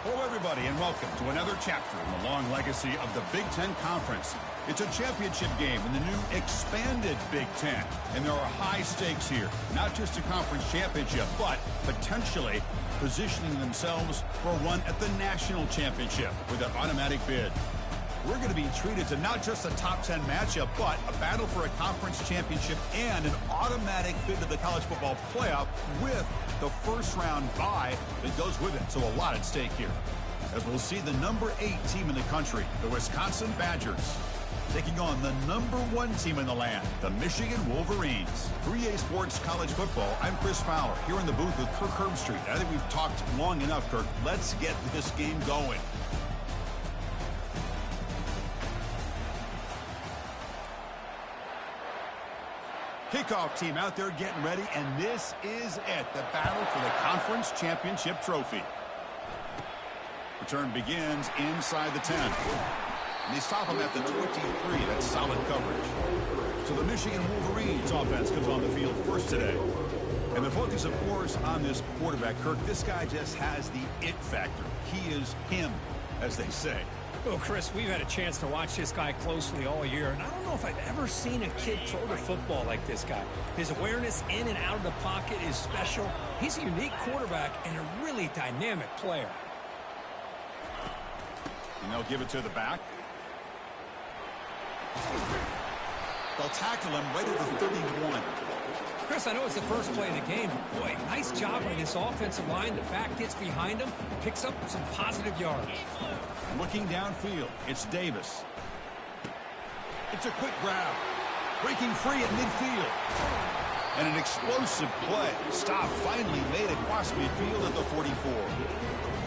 Hello, everybody, and welcome to another chapter in the long legacy of the Big Ten Conference. It's a championship game in the new expanded Big Ten, and there are high stakes here. Not just a conference championship, but potentially positioning themselves for a run at the national championship with an automatic bid. We're going to be treated to not just a top 10 matchup, but a battle for a conference championship and an automatic bid to the college football playoff with the first round bye that goes with it. So a lot at stake here. As we'll see the number 8 team in the country, the Wisconsin Badgers, taking on the number 1 team in the land, the Michigan Wolverines. 3A Sports College Football, I'm Chris Fowler, here in the booth with Kirk Herbstreit. I think we've talked long enough, Kirk. Let's get this game going. Kickoff team out there getting ready, and this is it, the battle for the conference championship trophy. Return begins inside the 10. And they stop him at the 23. That's solid coverage. So the Michigan Wolverines offense comes on the field first today. And the focus, of course, on this quarterback, Kirk. This guy just has the it factor. He is him, as they say. Well, Chris, we've had a chance to watch this guy closely all year, and I don't know if I've ever seen a kid throw the football like this guy. His awareness in and out of the pocket is special. He's a unique quarterback and a really dynamic player. And they'll give it to the back. They'll tackle him right at the 31. Chris, I know it's the first play of the game. Boy, nice job on this offensive line. The back gets behind him, picks up some positive yards. Looking downfield, it's Davis. It's a quick grab. Breaking free at midfield. And an explosive play. Stop finally made across midfield at the 44.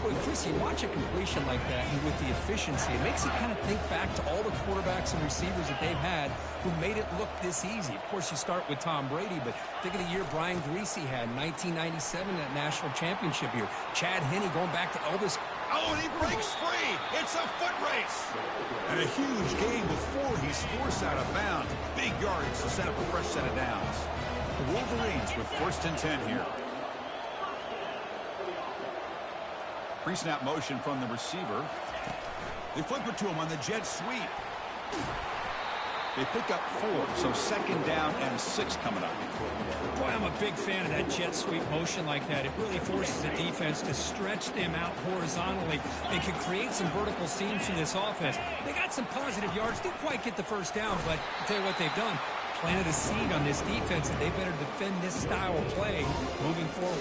Boy, Chris, you watch a completion like that, and with the efficiency, it makes you kind of think back to all the quarterbacks and receivers that they've had who made it look this easy. Of course, you start with Tom Brady, but think of the year Brian Greasy had in 1997, that national championship year. Chad Henne going back to Elvis. Oh, and he breaks free. It's a foot race. And a huge gain before he's forced out of bounds. Big yards to set up a fresh set of downs. The Wolverines with 1st and 10 here. Pre-snap motion from the receiver. They flip it to him on the jet sweep. They pick up 4, so 2nd down and 6 coming up. Boy, I'm a big fan of that jet sweep motion like that. It really forces the defense to stretch them out horizontally and can create some vertical seams from this offense. They got some positive yards. Didn't quite get the first down, but I'll tell you what they've done. Planted a seed on this defense, and they better defend this style of play moving forward.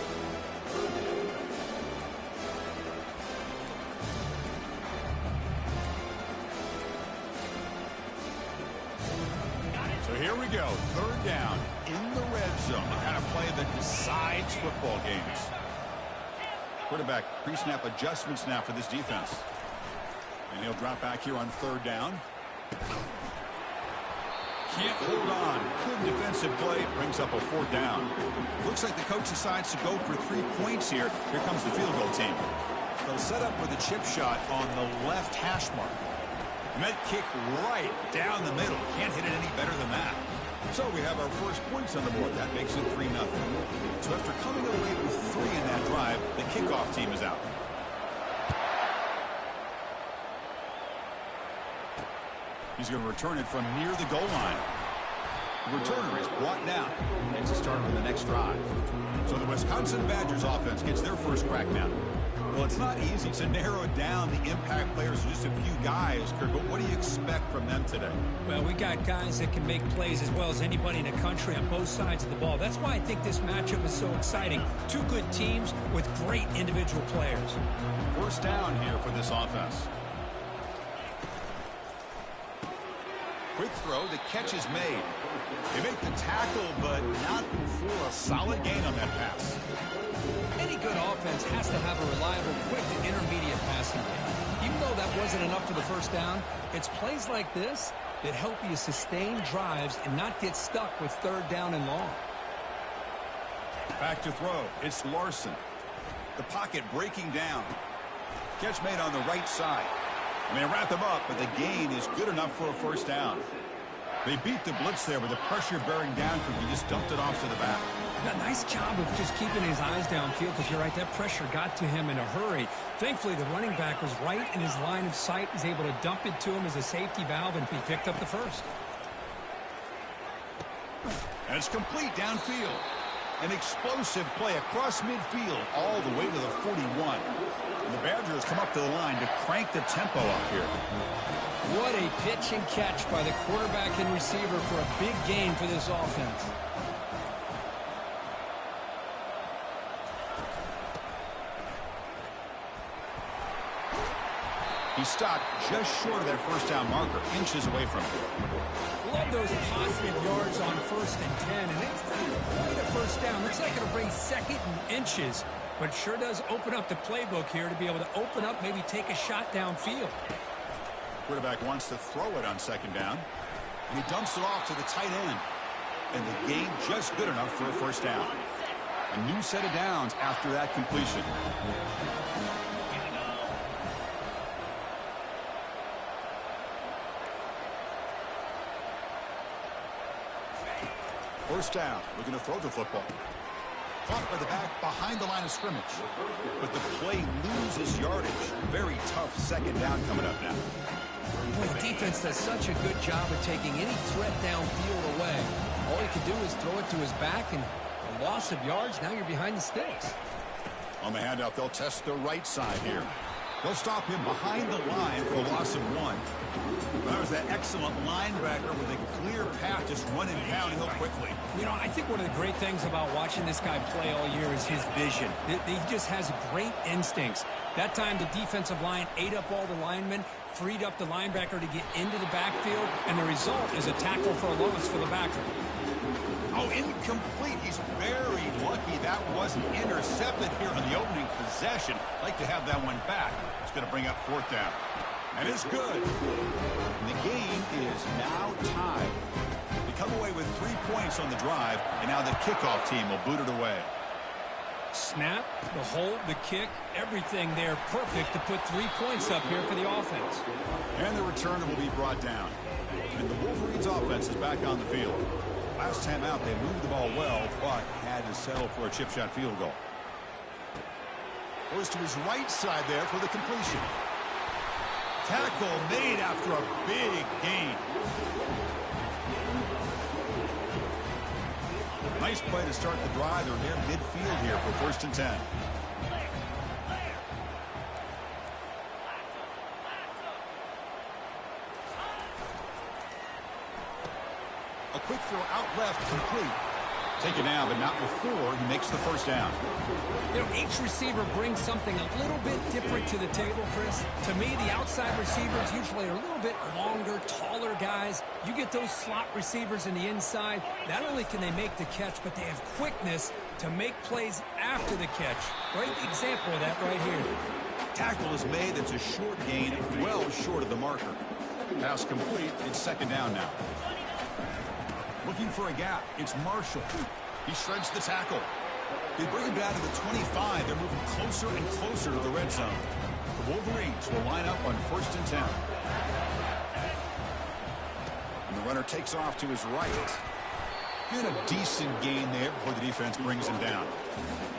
Here we go, 3rd down in the red zone. The kind of play that decides football games. Quarterback pre-snap adjustments now for this defense. And he'll drop back here on 3rd down. Can't hold on. Good defensive play. Brings up a 4th down. Looks like the coach decides to go for 3 points here. Here comes the field goal team. They'll set up with a chip shot on the left hash mark. Met kick right down the middle. Can't hit it any better than that. So we have our first points on the board. That makes it 3-0. So after coming away with 3 in that drive, the kickoff team is out. He's going to return it from near the goal line. The returner is brought down. Makes a start on the next drive. So the Wisconsin Badgers offense gets their first crack now. Well, it's not easy to narrow down the impact players to just a few guys, Kirk, but what do you expect from them today? Well, we got guys that can make plays as well as anybody in the country on both sides of the ball. That's why I think this matchup is so exciting. 2 good teams with great individual players. 1st down here for this offense. Quick throw, the catch is made. They make the tackle, but not for a solid gain on that pass. Any good offense has to have a reliable, quick to intermediate passing game. Even though that wasn't enough for the first down, it's plays like this that help you sustain drives and not get stuck with 3rd down and long. Back to throw. It's Larson. The pocket breaking down. Catch made on the right side. And they wrap him up, but the gain is good enough for a 1st down. They beat the blitz there with the pressure bearing down because he just dumped it off to the back. Yeah, nice job of just keeping his eyes downfield because you're right, that pressure got to him in a hurry. Thankfully, the running back was right in his line of sight. He's able to dump it to him as a safety valve, and he picked up the first. And it's complete downfield. An explosive play across midfield all the way to the 41. And the Badgers come up to the line to crank the tempo up here. What a pitch and catch by the quarterback and receiver for a big gain for this offense. He stopped just short of that first down marker, inches away from it. Love those positive yards on 1st and 10, and it's quite a first down. Looks like it'll bring 2nd and inches, but it sure does open up the playbook here to be able to open up, maybe take a shot downfield. Quarterback wants to throw it on 2nd down, and he dumps it off to the tight end. And the gain just good enough for a first down. A new set of downs after that completion. First down, looking to throw the football. Caught by the back behind the line of scrimmage. But the play loses yardage. Very tough 2nd down coming up now. Well, the defense does such a good job of taking any threat downfield away. All he can do is throw it to his back, and a loss of yards, now you're behind the sticks. On the handoff, they'll test the right side here. They'll stop him behind the line for a loss of 1. That was that excellent linebacker with a clear path just running downhill quickly. You know, I think one of the great things about watching this guy play all year is his vision. He just has great instincts. That time, the defensive line ate up all the linemen, freed up the linebacker to get into the backfield, and the result is a tackle for a loss for the backer. Oh, incomplete. He's very lucky that wasn't intercepted here on the opening possession. Like to have that one back. It's going to bring up 4th down. And it's good. And the game is now tied. They come away with 3 points on the drive, and now the kickoff team will boot it away. Snap, the hold, the kick, everything there perfect to put 3 points up here for the offense. And the returner will be brought down. And the Wolverines offense is back on the field. Last time out, they moved the ball well, but had to settle for a chip shot field goal. Goes to his right side there for the completion. Tackle made after a big gain. Nice play to start the drive. They're near midfield here for 1st and 10. A quick throw out left, complete. Taken down, but not before he makes the first down. You know, each receiver brings something a little bit different to the table, Chris. To me, the outside receivers usually are a little bit longer, taller guys. You get those slot receivers in the inside, not only can they make the catch, but they have quickness to make plays after the catch. Great example of that right here. Tackle is made. That's a short gain, well short of the marker. Pass complete. It's 2nd down now. Looking for a gap. It's Marshall. He shreds the tackle. They bring him down to the 25. They're moving closer and closer to the red zone. The Wolverines will line up on 1st and 10. And the runner takes off to his right. And a decent gain there before the defense brings him down.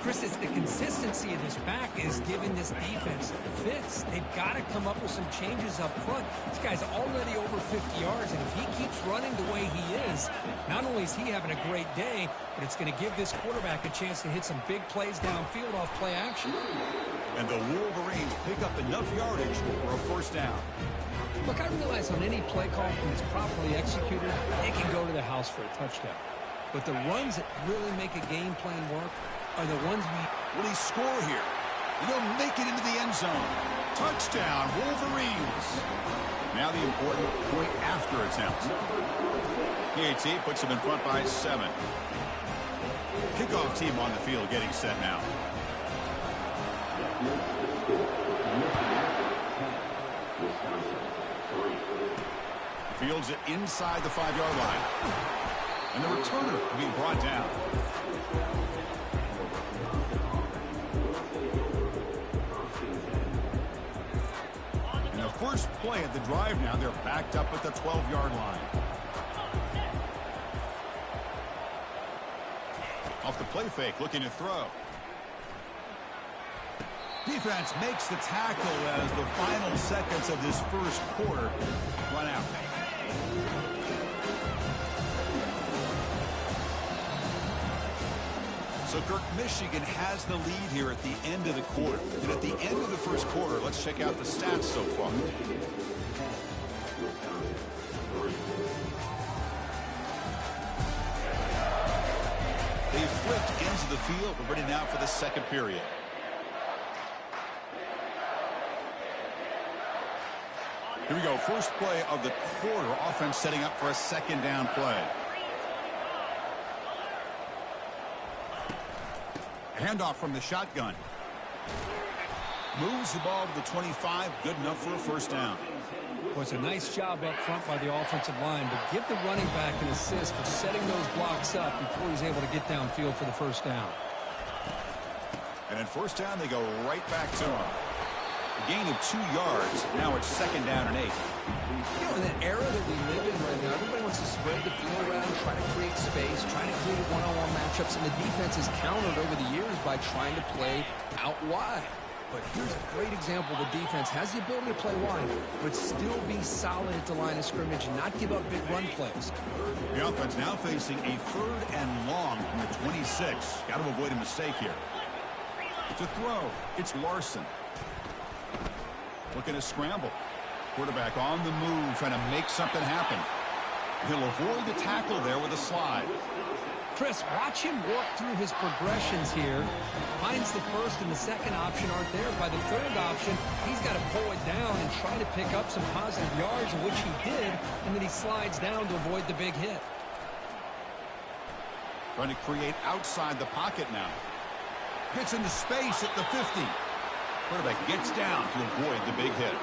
Chris, it's the consistency of this back is giving this defense fits. They've got to come up with some changes up front. This guy's already over 50 yards, and if he keeps running the way he is, not only is he having a great day, but it's going to give this quarterback a chance to hit some big plays downfield off play action. And the Wolverines pick up enough yardage for a first down. Look, I realize on any play call, when it's properly executed, it can go to the house for a touchdown. But the runs that really make a game plan work are the ones Will he score here? He'll make it into the end zone. Touchdown, Wolverines. Now the important point after attempt. PAT puts him in front by 7. Kickoff team on the field getting set now. Fields it inside the 5-yard line. And the returner being brought down. And the first play of the drive now, they're backed up at the 12-yard line. Off the play fake, looking to throw. Defense makes the tackle as the final seconds of this first quarter run out. So, Kirk, Michigan has the lead here at the end of the quarter. And at the end of the first quarter, let's check out the stats so far. They've flipped into the field. We're ready now for the second period. Here we go. First play of the quarter. Offense setting up for a second down play. Handoff from the shotgun. Moves the ball to the 25. Good enough for a first down. Well, it's a nice job up front by the offensive line, but give the running back an assist for setting those blocks up before he's able to get downfield for the first down. And in first down, they go right back to him. A gain of 2 yards. Now it's second down and 8. You know, in the era that we live in right now, everybody wants to spread the field around, try to create space, trying to create one-on-one matchups, and the defense has countered over the years by trying to play out wide. But here's a great example. The defense has the ability to play wide, but still be solid at the line of scrimmage and not give up big run plays. The offense now facing a third and long from the 26. Got to avoid a mistake here. To throw, it's Larson. Looking to scramble. Quarterback on the move, trying to make something happen. He'll avoid the tackle there with a slide. Chris, watch him work through his progressions here. Finds the first and the second option aren't there. By the third option, he's got to pull it down and try to pick up some positive yards, which he did, and then he slides down to avoid the big hit. Trying to create outside the pocket now. Gets into space at the 50. Quarterback gets down to avoid the big hit.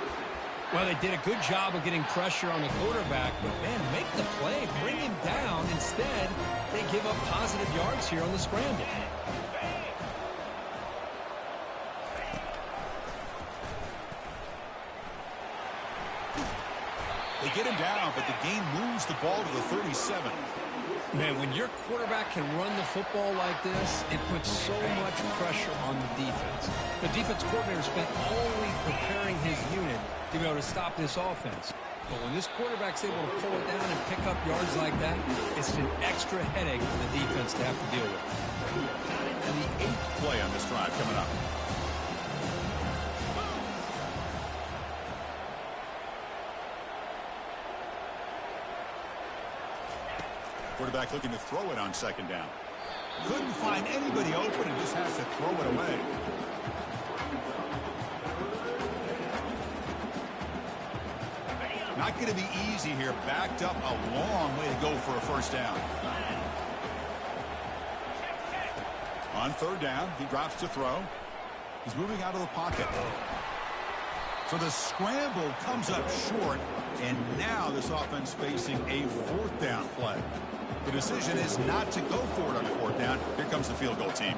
Well, they did a good job of getting pressure on the quarterback, but, man, make the play, bring him down. Instead, they give up positive yards here on the scramble. They get him down, but the game moves the ball to the 37. Man, when your quarterback can run the football like this, it puts so much pressure on the defense. The defense coordinator spent all week preparing his unit to be able to stop this offense. But when this quarterback's able to pull it down and pick up yards like that, it's an extra headache for the defense to have to deal with. And the 8th play on this drive coming up. Quarterback looking to throw it on second down. Couldn't find anybody open and just has to throw it away. Not going to be easy here. Backed up a long way to go for a first down. On third down, he drops to throw. He's moving out of the pocket. So the scramble comes up short, and now this offense facing a fourth down play. The decision is not to go for it on the fourth down. Here comes the field goal team.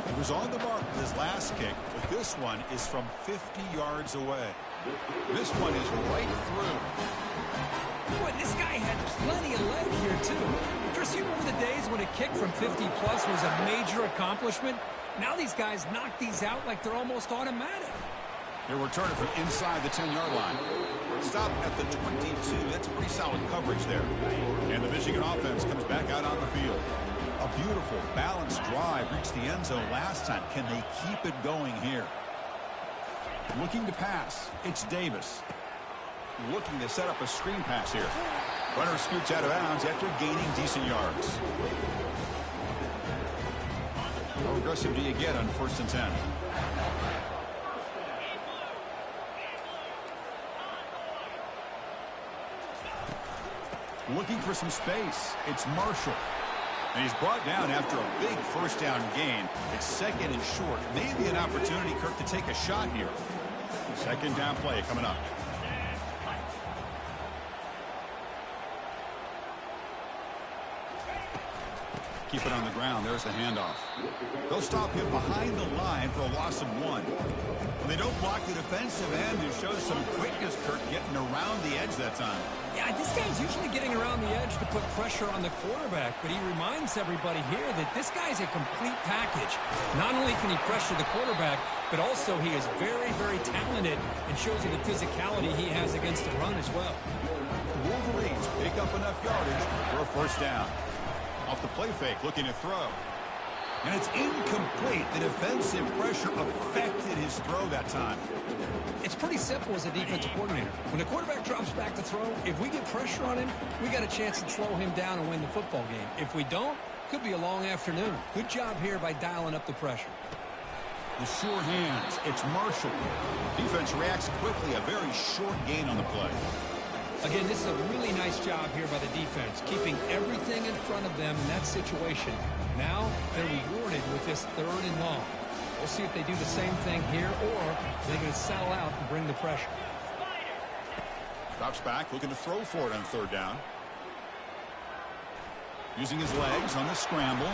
He was on the mark with his last kick, but this one is from 50 yards away. This one is right through. Boy, this guy had plenty of leg here, too. Chris, you remember the days when a kick from 50-plus was a major accomplishment? Now these guys knock these out like they're almost automatic. They're returning from inside the 10-yard line. Stop at the 22. That's pretty solid coverage there. And the Michigan offense comes back out on the field. A beautiful, balanced drive reached the end zone last time. Can they keep it going here? Looking to pass. It's Davis. Looking to set up a screen pass here. Runner scoots out of bounds after gaining decent yards. How aggressive do you get on 1st and 10? Looking for some space. It's Marshall. And he's brought down after a big first down gain. It's second and short. Maybe an opportunity, Kirk, to take a shot here. Second down play coming up. Keep it on the ground. There's the handoff. They'll stop him behind the line for a loss of 1. They don't block the defensive end, who shows some quickness, Kurt, getting around the edge that time. Yeah, this guy's usually getting around the edge to put pressure on the quarterback, but he reminds everybody here that this guy's a complete package. Not only can he pressure the quarterback, but also he is very, very talented and shows you the physicality he has against the run as well. The Wolverines pick up enough yardage for a first down. Off the play fake, looking to throw. And it's incomplete. The defensive pressure affected his throw that time. It's pretty simple as a defensive coordinator. When the quarterback drops back to throw, if we get pressure on him, we got a chance to slow him down and win the football game. If we don't, could be a long afternoon. Good job here by dialing up the pressure. The sure hands. It's Marshall. Defense reacts quickly. A very short gain on the play. Again, this is a really nice job here by the defense, keeping everything in front of them in that situation. Now, they're rewarded with this 3rd and long. We'll see if they do the same thing here, or they're going to settle out and bring the pressure. Drops back, looking to throw for it on 3rd down. Using his legs on the scramble.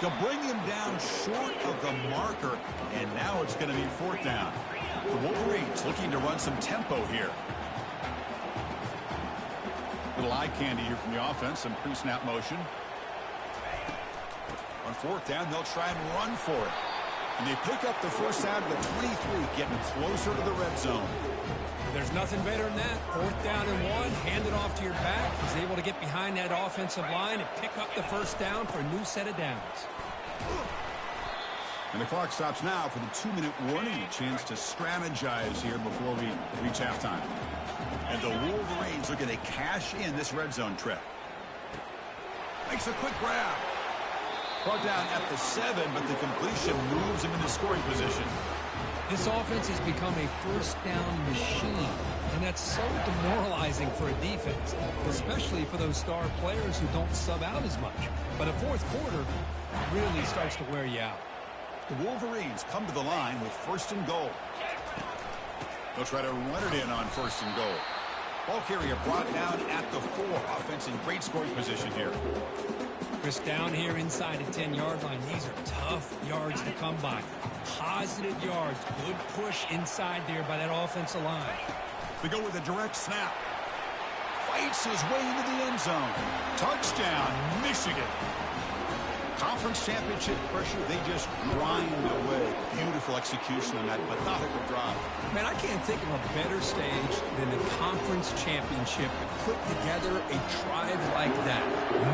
They'll bring him down short of the marker, and now it's going to be 4th down. The Wolverines looking to run some tempo here. Little eye candy here from the offense, some pre-snap motion. On 4th down, they'll try and run for it. And they pick up the first down to the 23, getting closer to the red zone. There's nothing better than that. 4th down and 1, hand it off to your back. He's able to get behind that offensive line and pick up the first down for a new set of downs. And the clock stops now for the 2-minute warning. A chance to strategize here before we reach halftime. And the Wolverines are going to cash in this red zone trip. Makes a quick grab. Brought down at the 7, but the completion moves him into scoring position. This offense has become a first down machine, and that's so demoralizing for a defense, especially for those star players who don't sub out as much. But a 4th quarter really starts to wear you out. The Wolverines come to the line with 1st and goal. They'll try to run it in on 1st and goal. Ball carrier brought down at the 4. Offense in great scoring position here. Chris, down here inside the 10-yard line. These are tough yards to come by. Positive yards. Good push inside there by that offensive line. They go with a direct snap. Fights his way into the end zone. Touchdown, Michigan. Conference championship pressure, they just grind away. Beautiful execution on that methodical drive. Man, I can't think of a better stage than the conference championship to put together a drive like that.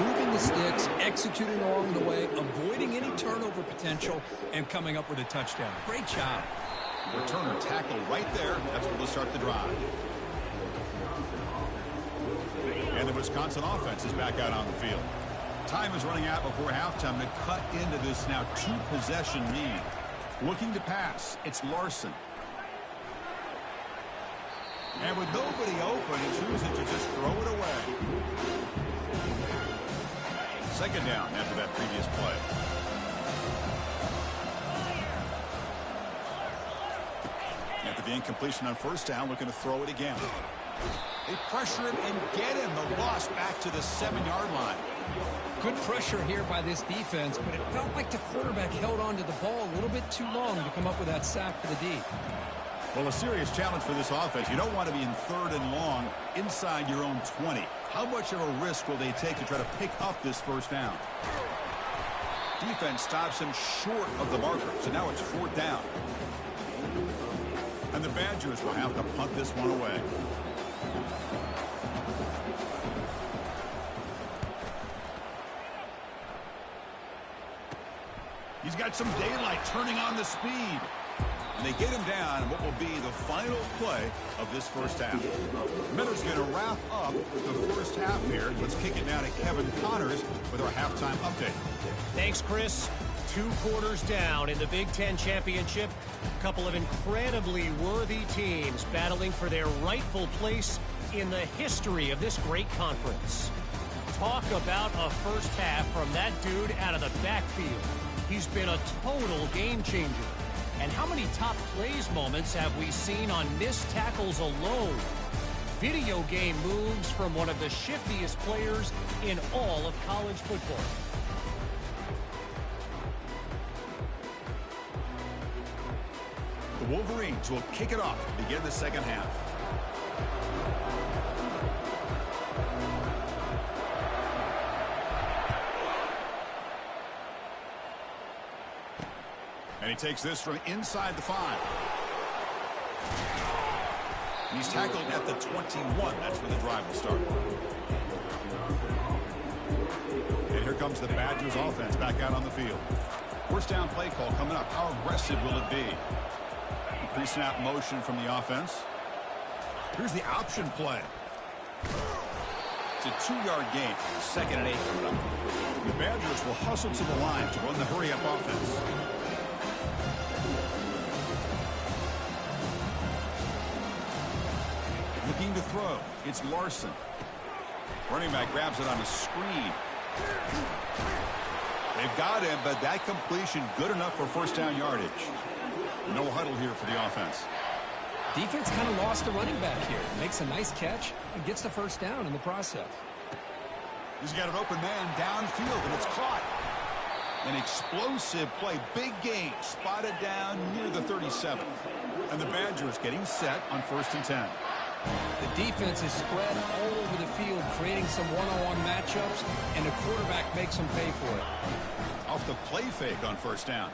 Moving the sticks, executing along the way, avoiding any turnover potential, and coming up with a touchdown. Great job. Returner tackle right there. That's where they'll start the drive. And the Wisconsin offense is back out on the field. Time is running out before halftime to cut into this now 2-possession lead. Looking to pass, it's Larson. And with nobody open, he chooses to just throw it away. 2nd down after that previous play. After the incompletion on 1st down, looking to throw it again. They pressure him and get him. The loss back to the 7-yard line. Good pressure here by this defense, but it felt like the quarterback held on to the ball a little bit too long to come up with that sack for the D. Well, a serious challenge for this offense. You don't want to be in 3rd and long inside your own 20. How much of a risk will they take to try to pick up this first down? Defense stops him short of the marker, so now it's 4th down. And the Badgers will have to punt this one away. He's got some daylight turning on the speed. And they get him down in what will be the final play of this first half. Miller's going to wrap up the first half here. Let's kick it down to Kevin Connors with our halftime update. Thanks, Chris. 2 quarters down in the Big Ten Championship. A couple of incredibly worthy teams battling for their rightful place in the history of this great conference. Talk about a first half from that dude out of the backfield. He's been a total game changer. And how many top plays moments have we seen on missed tackles alone? Video game moves from one of the shiftiest players in all of college football. The Wolverines will kick it off to begin the second half. And he takes this from inside the 5. He's tackled at the 21. That's where the drive will start. And here comes the Badgers offense back out on the field. First down play call coming up. How aggressive will it be? Pre-snap motion from the offense. Here's the option play. It's a 2-yard gain. 2nd and 8 coming up. The Badgers will hustle to the line to run the hurry-up offense. Looking to throw. It's Larson. Running back grabs it on a screen. They've got him, but that completion good enough for first down yardage. No huddle here for the offense. Defense kind of lost a running back here. Makes a nice catch and gets the first down in the process. He's got an open man downfield, and it's caught. An explosive play. Big gain. Spotted down near the 37. And the Badgers getting set on 1st and 10. The defense is spread all over the field, creating some one-on-one matchups, and the quarterback makes them pay for it. Off the play fake on first down.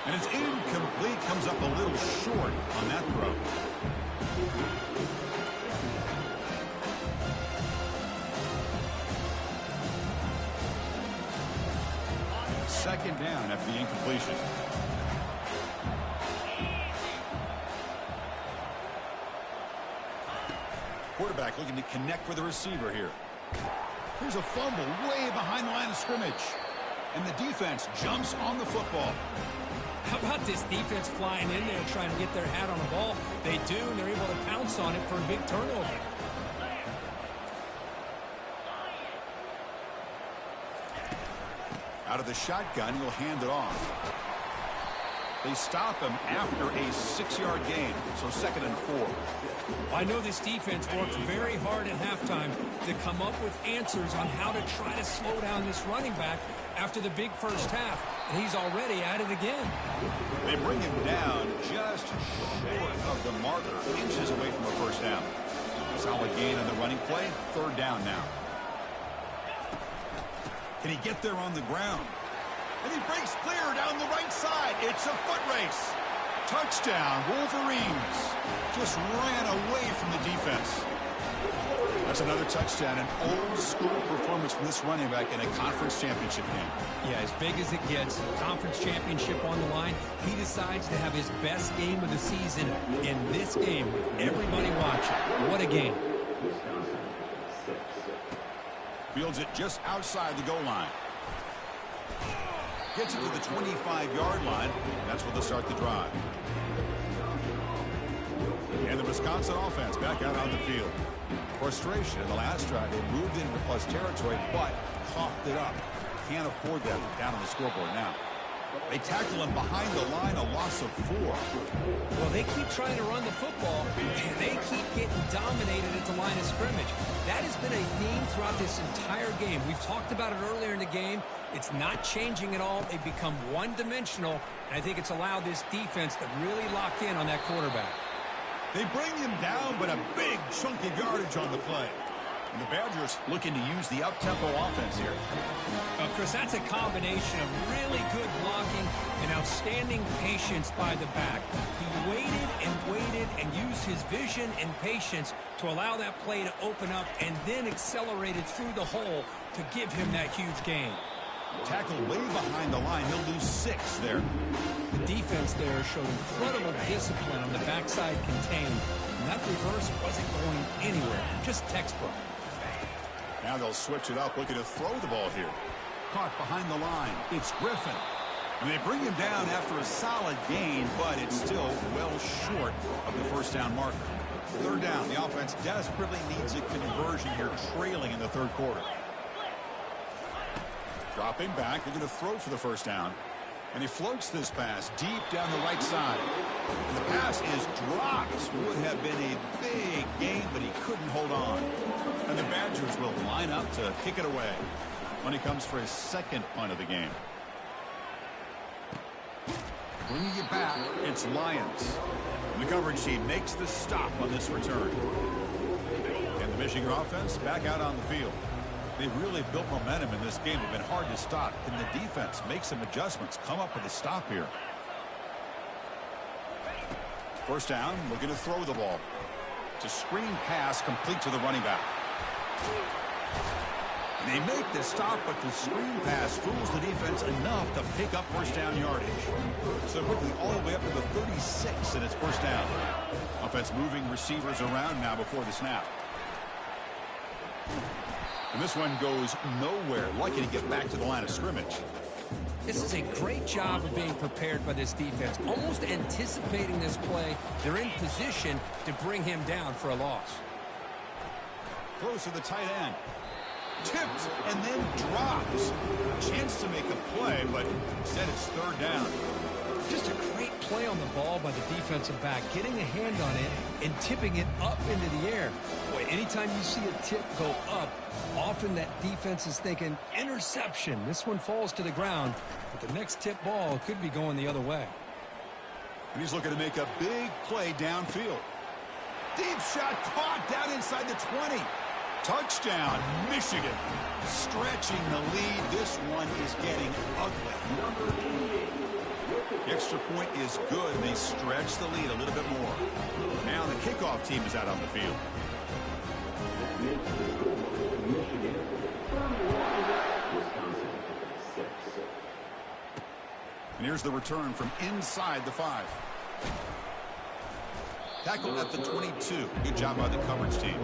And it's incomplete. Comes up a little short on that throw. Second down after the incompletion. Quarterback looking to connect with the receiver here. Here's a fumble way behind the line of scrimmage. And the defense jumps on the football. How about this defense flying in there trying to get their hat on the ball? They do, and they're able to pounce on it for a big turnover. Out of the shotgun, he'll hand it off. They stop him after a 6-yard gain, so 2nd and 4. I know this defense worked very hard at halftime to come up with answers on how to try to slow down this running back after the big first half, and he's already at it again. They bring him down just short of the marker, inches away from a first down. Solid gain on the running play, 3rd down now. Can he get there on the ground? And he breaks clear down the right side. It's a foot race. Touchdown, Wolverines. Just ran away from the defense. That's another touchdown, an old-school performance from this running back in a conference championship game. Yeah, as big as it gets, conference championship on the line, he decides to have his best game of the season in this game with everybody watching. What a game. Fields it just outside the goal line. Gets it to the 25-yard line. That's where they'll start the drive. And the Wisconsin offense back out on the field. Frustration in the last drive. They moved into plus territory, but coughed it up. Can't afford that down on the scoreboard now. They tackle him behind the line, a loss of 4. Well, they keep trying to run the football, and they keep getting dominated at the line of scrimmage. That has been a theme throughout this entire game. We've talked about it earlier in the game. It's not changing at all. They've become one-dimensional, and I think it's allowed this defense to really lock in on that quarterback. They bring him down, but a big chunk of yardage on the play. And the Badgers looking to use the up-tempo offense here. Chris, that's a combination of really good blocking and outstanding patience by the back. He waited and waited and used his vision and patience to allow that play to open up and then accelerated through the hole to give him that huge gain. Tackle way behind the line. He'll lose 6 there. The defense there showed incredible discipline on the backside contained. And that reverse wasn't going anywhere. Just textbook. Now they'll switch it up, looking to throw the ball here. Caught behind the line. It's Griffin. And they bring him down after a solid gain, but it's still well short of the first down marker. 3rd down. The offense desperately needs a conversion here, trailing in the 3rd quarter. Dropping back. They're going to throw for the first down. And he floats this pass deep down the right side. And the pass is dropped. Would have been a big gain, but he couldn't hold on. And the Badgers will line up to kick it away when he comes for his 2nd punt of the game. Bringing it back, it's Lions. And the coverage team makes the stop on this return. And the Michigan offense back out on the field. They've really built momentum in this game. They've been hard to stop. Can the defense make some adjustments, come up with a stop here? First down, looking to throw the ball. It's a screen pass complete to the running back. And they make the stop, but the screen pass fools the defense enough to pick up first down yardage. So quickly all the way up to the 36, and it's first down. Offense moving receivers around now before the snap. And this one goes nowhere. Lucky to get back to the line of scrimmage. This is a great job of being prepared by this defense. Almost anticipating this play. They're in position to bring him down for a loss. Throws to the tight end. Tipped and then drops. Chance to make a play, but instead it's third down. Just a great play on the ball by the defensive back, getting a hand on it and tipping it up into the air. Boy, anytime you see a tip go up, often that defense is thinking interception. This one falls to the ground, but the next tip ball could be going the other way. And he's looking to make a big play downfield. Deep shot caught down inside the 20. Touchdown, Michigan. Stretching the lead. This one is getting ugly. The extra point is good, and they stretch the lead a little bit more. Now the kickoff team is out on the field. And here's the return from inside the 5. Tackle at the 22. Good job by the coverage team.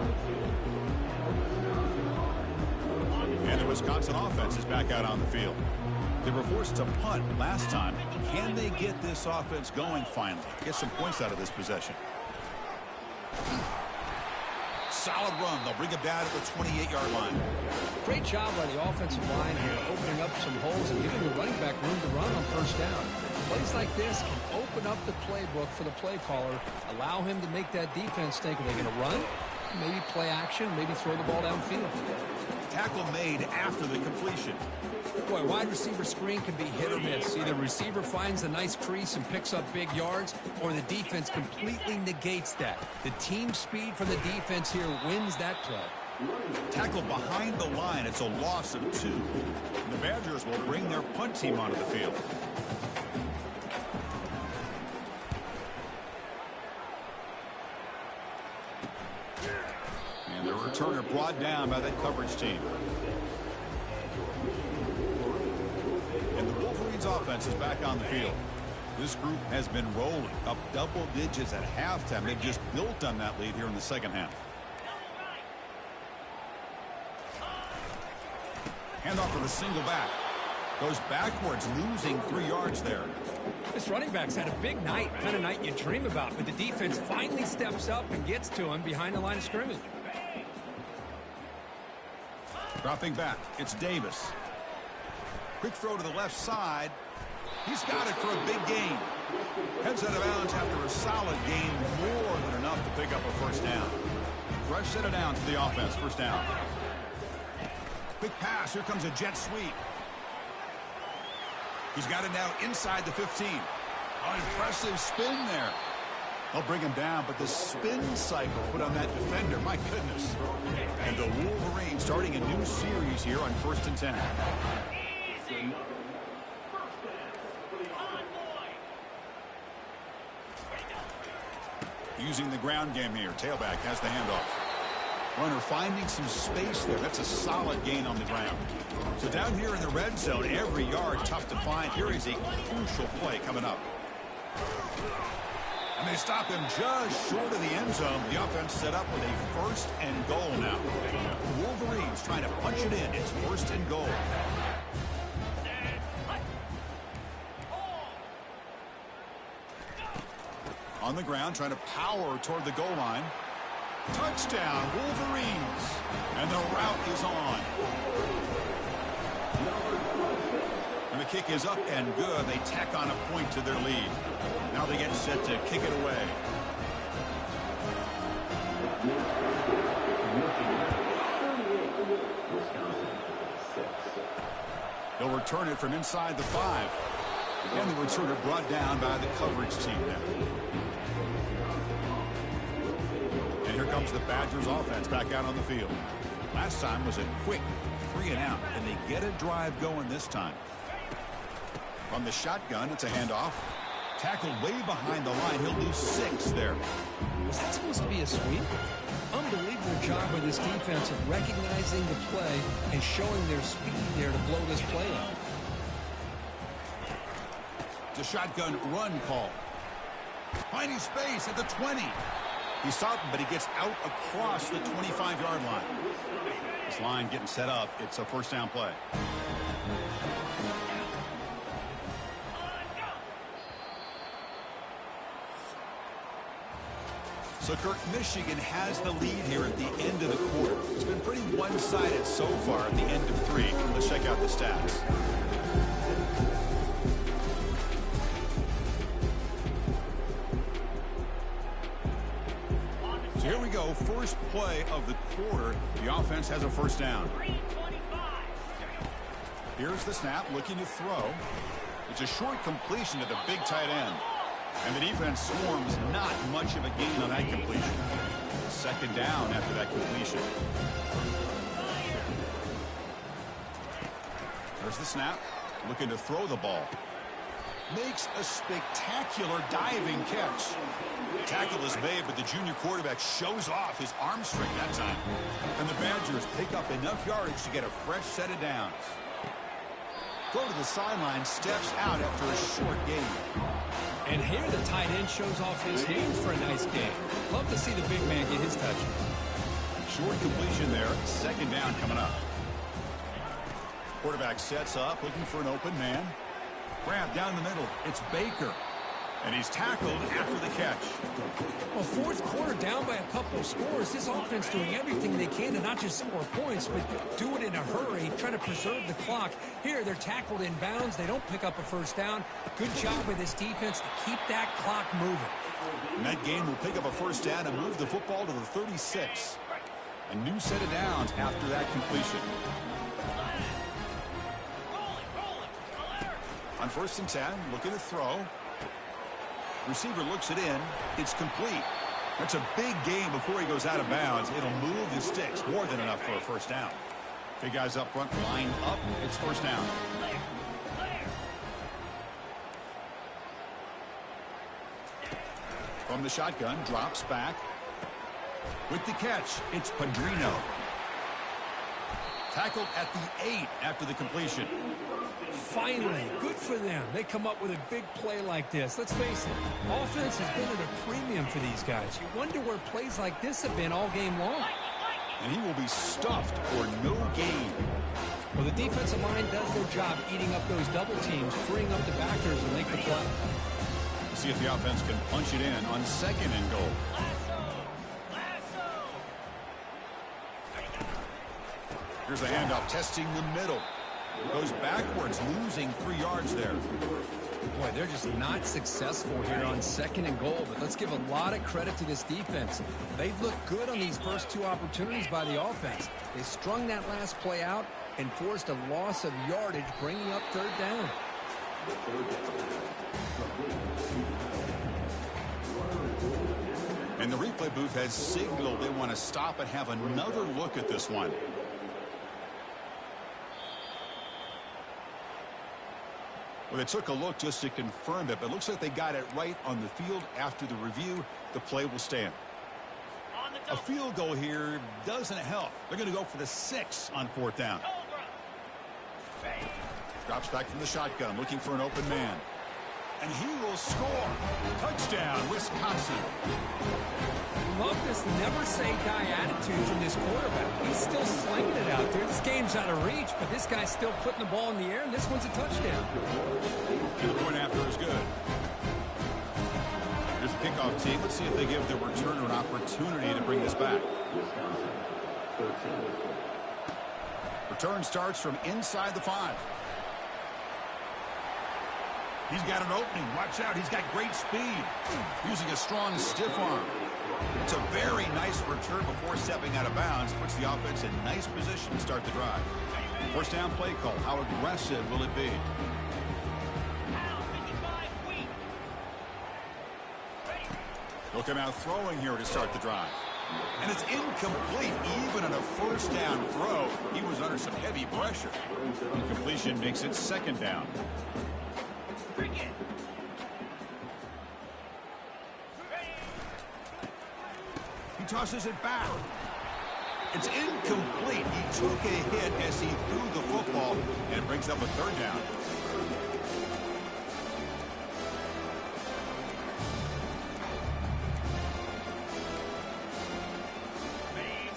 And the Wisconsin offense is back out on the field. They were forced to punt last time. Can they get this offense going finally? Get some points out of this possession. Solid run. They'll bring it down at the 28-yard line. Great job by the offensive line here, opening up some holes and giving the running back room to run on first down. Plays like this can open up the playbook for the play caller, allow him to make that defense think, are they going to run? Maybe play action, maybe throw the ball downfield. Tackle made after the completion. Boy, wide receiver screen can be hit or miss. Either receiver finds a nice crease and picks up big yards, or the defense completely negates that. The team speed from the defense here wins that play. Tackle behind the line. It's a loss of 2. And the Badgers will bring their punt team onto the field. And the returner brought down by that coverage team. And the Wolverines offense is back on the field. This group has been rolling up double digits at halftime. They've just built on that lead here in the second half. Handoff for the single back. Goes backwards, losing 3 yards there. This running back's had a big night, kind of night you dream about, but the defense finally steps up and gets to him behind the line of scrimmage. Dropping back, it's Davis. Quick throw to the left side. He's got it for a big gain. Heads out of bounds after a solid gain, more than enough to pick up a first down. Fresh set of downs for the offense, first down. Quick pass, here comes a jet sweep. He's got it now inside the 15. An impressive spin there. They'll bring him down, but the spin cycle put on that defender, my goodness. And the Wolverines starting a new series here on 1st and 10. Using the ground game here. Tailback has the handoff. Runner finding some space there. That's a solid gain on the ground. So down here in the red zone, every yard tough to find. Here is a crucial play coming up. And they stop him just short of the end zone. The offense set up with a 1st and goal now. The Wolverines trying to punch it in. It's 1st and goal. On the ground, trying to power toward the goal line. Touchdown, Wolverines. And the route is on. And the kick is up and good. They tack on a point to their lead. Now they get set to kick it away. They'll return it from inside the 5. And the returner brought down by the coverage team now. And here comes the Badgers offense back out on the field. Last time was a quick 3-and-out, and they get a drive going this time. From the shotgun, it's a handoff. Tackled way behind the line. He'll lose 6 there. Was that supposed to be a sweep? Unbelievable job by this defense of recognizing the play and showing their speed there to blow this play up. It's a shotgun run call. Finding space at the 20. He stopped him, but he gets out across the 25-yard line. This line getting set up. It's a first down play. So, Kirk, Michigan has the lead here at the end of the quarter. It's been pretty one-sided so far at the end of 3. Let's check out the stats. So here we go. First play of the quarter. The offense has a first down. Here's the snap, looking to throw. It's a short completion to the big tight end. And the defense swarms not much of a gain on that completion. Second down after that completion. There's the snap. Looking to throw the ball. Makes a spectacular diving catch. Tackle is made, but the junior quarterback shows off his arm strength that time. And the Badgers pick up enough yardage to get a fresh set of downs. Throw to the sideline, steps out after a short gain. And here the tight end shows off his hands for a nice game. Love to see the big man get his touches. Short completion there. Second down coming up. Quarterback sets up, looking for an open man. Grab down the middle. It's Baker. And he's tackled after the catch. Well, fourth quarter down by a couple of scores. This offense doing everything they can to not just score points, but do it in a hurry, try to preserve the clock. Here, they're tackled in bounds. They don't pick up a first down. Good job by this defense to keep that clock moving. And that game will pick up a first down and move the football to the 36. A new set of downs after that completion. On 1st and 10, looking to throw. Receiver looks it in. It's complete. That's a big gain before he goes out of bounds. It'll move the sticks. More than enough for a first down. Big guys up front, line up. It's first down. From the shotgun, drops back. With the catch, it's Padrino. Tackled at the 8 after the completion. Finally, good for them. They come up with a big play like this. Let's face it, offense has been at a premium for these guys. You wonder where plays like this have been all game long. And he will be stuffed for no gain. Well, the defensive line does their job eating up those double teams, freeing up the backers to make the play. We'll see if the offense can punch it in on 2nd and goal. Here's a handoff, testing the middle. Goes backwards, losing 3 yards there. Boy, they're just not successful here on 2nd and goal, but let's give a lot of credit to this defense. They've looked good on these first 2 opportunities by the offense. They strung that last play out and forced a loss of yardage, bringing up 3rd down. And the replay booth has signaled they want to stop and have another look at this one. Well, they took a look just to confirm it, but it looks like they got it right on the field. After the review, the play will stand. A field goal here doesn't help. They're going to go for the 6 on 4th down. Drops back from the shotgun, looking for an open man. And he will score. Touchdown, Wisconsin. Love this never-say-die attitude from this quarterback. He's still slinging it out there. This game's out of reach, but this guy's still putting the ball in the air, and this one's a touchdown. And the point after is good. Here's the kickoff team. Let's see if they give the returner an opportunity to bring this back. Return starts from inside the 5. He's got an opening. Watch out. He's got great speed. Using a strong stiff arm. It's a very nice return before stepping out of bounds. Puts the offense in nice position to start the drive. First down play call. How aggressive will it be? He'll come out throwing here to start the drive. And it's incomplete. Even on a first down throw, he was under some heavy pressure. Incompletion makes it second down. He tosses it back. It's incomplete. He took a hit as he threw the football and brings up a third down.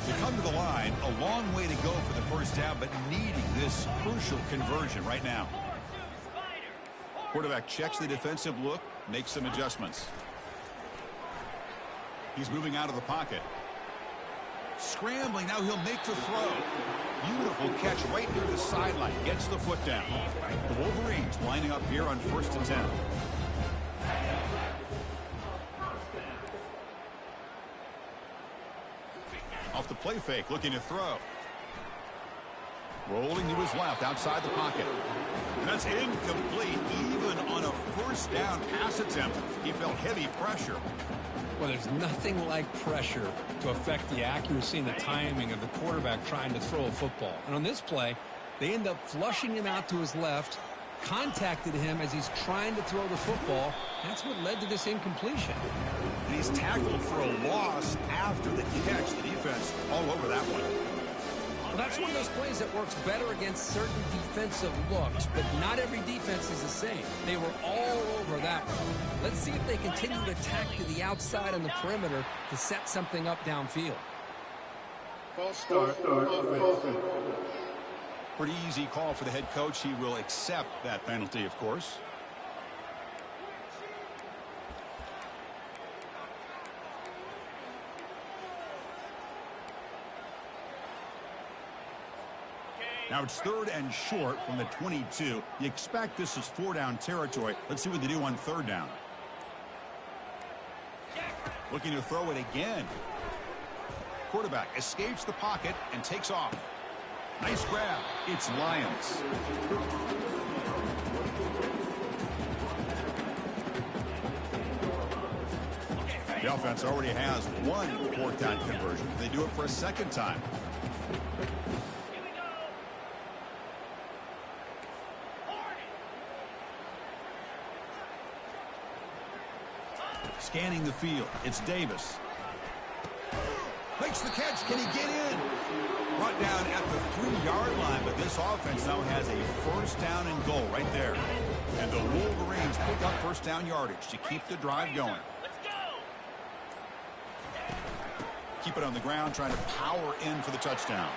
They come to the line, a long way to go for the first down, but needing this crucial conversion right now. Quarterback checks the defensive look, makes some adjustments. He's moving out of the pocket. Scrambling, now he'll make the throw. Beautiful catch right near the sideline. Gets the foot down. The Wolverines lining up here on 1st and 10. Off the play fake, looking to throw. Rolling to his left, outside the pocket. And that's incomplete. Even on a first down pass attempt, he felt heavy pressure. Well, there's nothing like pressure to affect the accuracy and the timing of the quarterback trying to throw a football. And on this play, they end up flushing him out to his left, contacted him as he's trying to throw the football. That's what led to this incompletion. And he's tackled for a loss after the catch. The defense all over that one. Well, that's one of those plays that works better against certain defensive looks, but not every defense is the same. They were all over that one. Let's see if they continue to attack to the outside on the perimeter to set something up downfield. False start. Offense. Pretty easy call for the head coach. He will accept that penalty, of course. Now it's 3rd and short from the 22. You expect this is 4-down territory. Let's see what they do on 3rd down. Looking to throw it again. Quarterback escapes the pocket and takes off. Nice grab. It's Lions. The offense already has one 4th down conversion. They do it for a second time. Scanning the field. It's Davis. Makes the catch. Can he get in? Brought down at the 3-yard line, but this offense now has a 1st down and goal right there. And the Wolverines pick up 1st down yardage to keep the drive going. Keep it on the ground, trying to power in for the touchdown.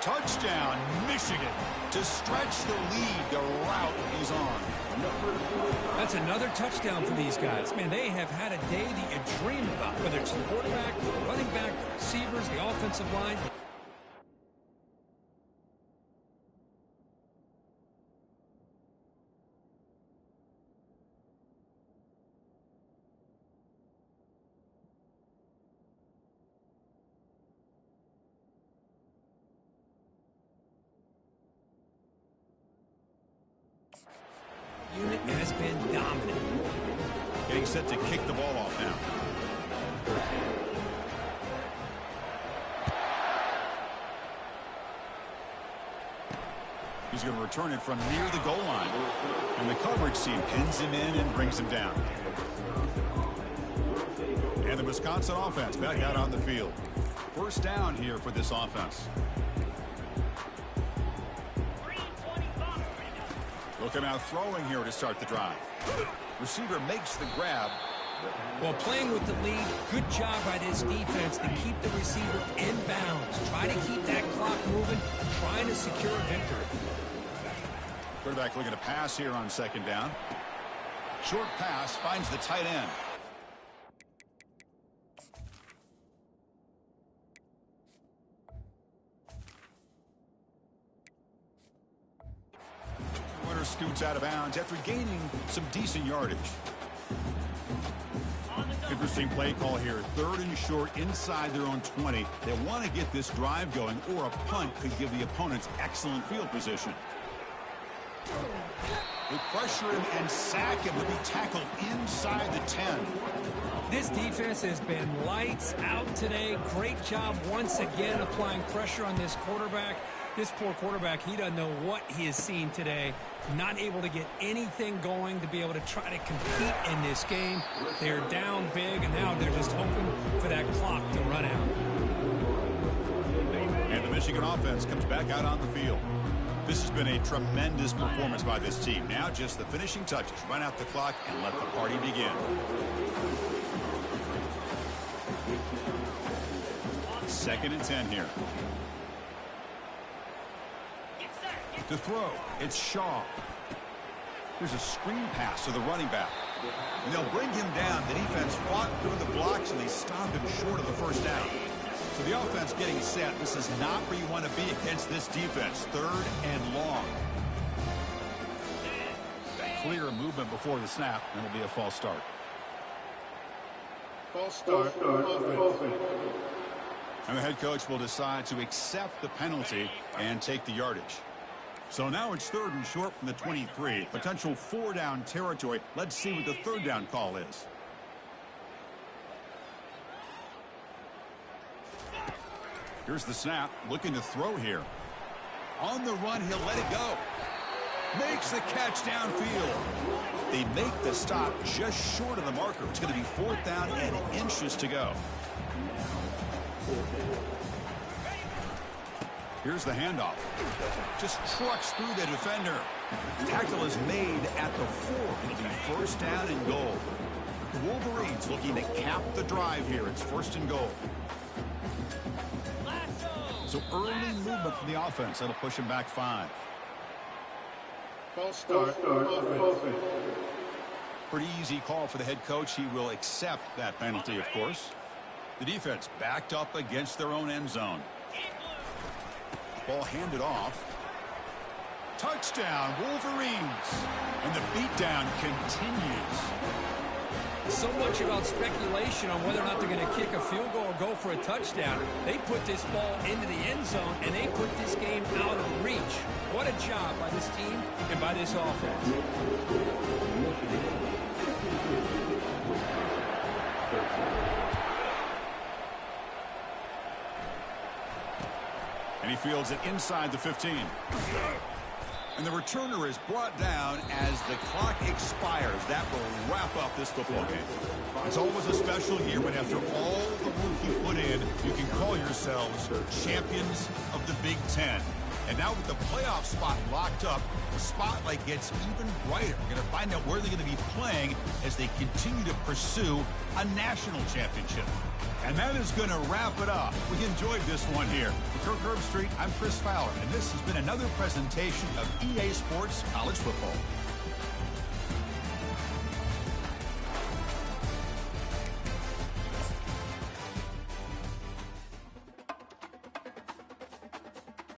Touchdown, Michigan. To stretch the lead, the route is on. That's another touchdown for these guys. Man, they have had a day that you dream about, whether it's the quarterback, the running back, the receivers, the offensive line. Unit has been dominant. Getting set to kick the ball off now. He's going to return it from near the goal line. And the coverage team pins him in and brings him down. And the Wisconsin offense back out on the field. 1st down here for this offense. Looking out throwing here to start the drive. Receiver makes the grab. Well, playing with the lead, good job by this defense to keep the receiver in bounds. Try to keep that clock moving, trying to secure a victory. Quarterback looking to pass here on 2nd down. Short pass finds the tight end. Winner scoots out of bounds after gaining some decent yardage. Interesting play call here. 3rd and short inside their own 20. They want to get this drive going, or a punt could give the opponents excellent field position. They pressure him and sack him. He'll be tackled inside the 10. This defense has been lights out today. Great job once again applying pressure on this quarterback. This poor quarterback, he doesn't know what he has seen today. Not able to get anything going to be able to try to compete in this game. They're down big, and now they're just hoping for that clock to run out. And the Michigan offense comes back out on the field. This has been a tremendous performance by this team. Now just the finishing touches. Run out the clock and let the party begin. Second and 10 here. To throw, it's Shaw. Here's a screen pass to the running back. And they'll bring him down. The defense fought through the blocks, and they stopped him short of the first down. So the offense getting set. This is not where you want to be against this defense. Third and long. Clear movement before the snap, and it'll be a false start. False start. And the head coach will decide to accept the penalty and take the yardage. So now it's third and short from the 23. Potential 4-down territory. Let's see what the third down call is. Here's the snap. Looking to throw here. On the run, he'll let it go. Makes the catch downfield. They make the stop just short of the marker. It's going to be fourth down and inches to go. Here's the handoff. Just trucks through the defender. Tackle is made at the 4. It'll be first down and goal. The Wolverines looking to cap the drive here. It's first and goal. So early movement from the offense. That'll push him back 5. False start. Pretty easy call for the head coach. He will accept that penalty, of course. The defense backed up against their own end zone. Ball handed off. Touchdown, Wolverines. And the beatdown continues. So much about speculation on whether or not they're going to kick a field goal or go for a touchdown. They put this ball into the end zone, and they put this game out of reach. What a job by this team and by this offense. And he fields it inside the 15. And the returner is brought down as the clock expires. That will wrap up this football game. It's always a special year when after all the work you put in, you can call yourselves champions of the Big Ten. And now with the playoff spot locked up, the spotlight gets even brighter. We're going to find out where they're going to be playing as they continue to pursue a national championship. And that is going to wrap it up. We enjoyed this one here. For Kirk Herbstreit, I'm Chris Fowler, and this has been another presentation of EA Sports College Football.